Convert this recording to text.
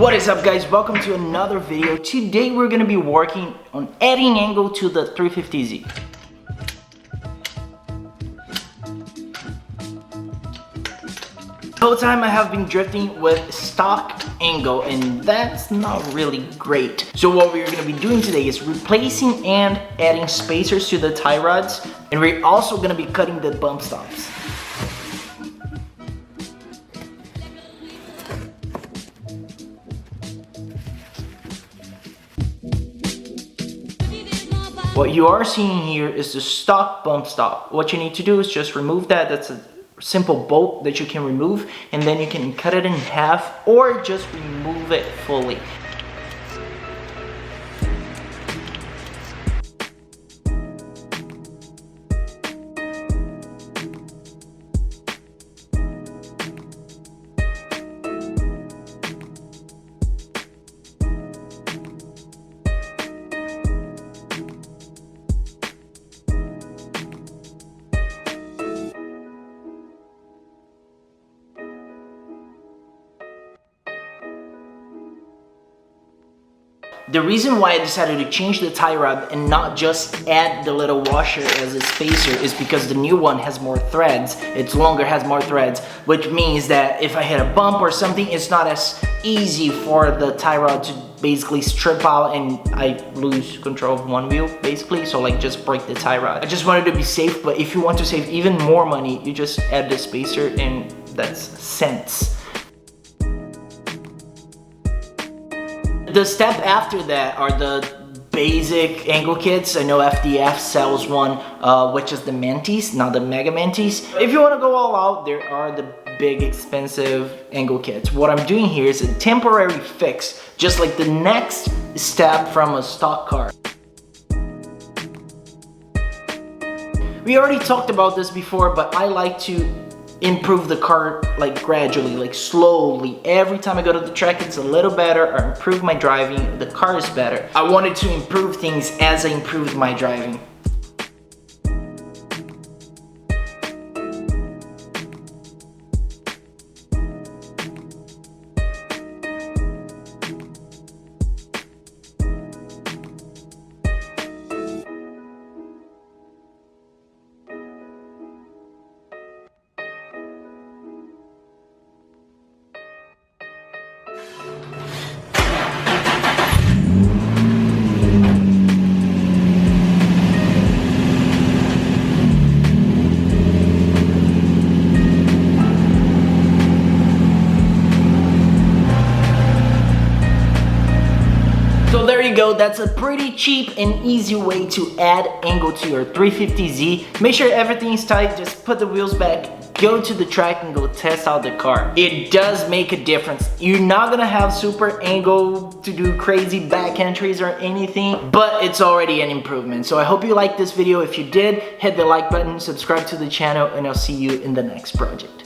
What is up, guys? Welcome to another video. Today we're going to be working on adding angle to the 350Z. The whole time I have been drifting with stock angle, and that's not really great. So what we're going to be doing today is replacing and adding spacers to the tie rods, and we're also going to be cutting the bump stops. What you are seeing here is the stock bump stop. What you need to do is just remove that. That's a simple bolt that you can remove, and then you can cut it in half or just remove it fully. The reason why I decided to change the tie rod and not just add the little washer as a spacer is because the new one has more threads. It's longer, has more threads, which means that if I hit a bump or something, it's not as easy for the tie rod to basically strip out and I lose control of one wheel basically, so like just break the tie rod. I just wanted to be safe, but if you want to save even more money, you just add the spacer and that's cents. The step after that are the basic angle kits. I know FDF sells one, which is the Mantis, not the Mega Mantis. If you want to go all out, there are the big expensive angle kits. What I'm doing here is a temporary fix, just like the next step from a stock car. We already talked about this before, but I like to improve the car like gradually, like slowly. Every time I go to the track, it's a little better, or improve my driving, the car is better. I wanted to improve things as I improved my driving. So there you go, that's a pretty cheap and easy way to add angle to your 350Z. Make sure everything is tight, just put the wheels back, go to the track and go test out the car. It does make a difference. You're not gonna have super angle to do crazy back entries or anything, but it's already an improvement. So I hope you liked this video. If you did, hit the like button, subscribe to the channel, and I'll see you in the next project.